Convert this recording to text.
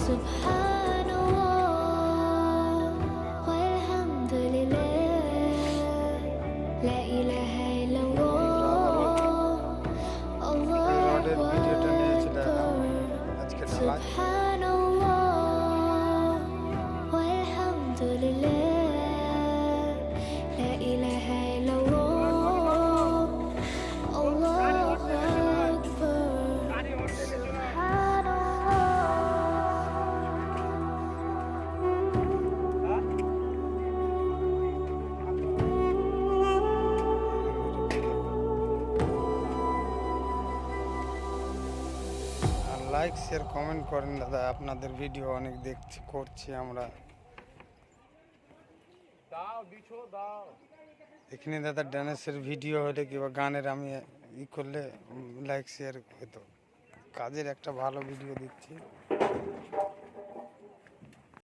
Subhanallah walhamdulillah la ilaha illallah Allahu akbar Subhanallah walhamdulillah la ilaha illallah Allahu akbar like share comment করেন দাদা, আপনাদের video অনেক দেখছি করছি আমরা। এখানে দাদা ড্যান্সের ভিডিও হলে কিংবা গানের আমি করলে লাইক শেয়ার হতো। কাজের একটা ভালো ভিডিও দিচ্ছি।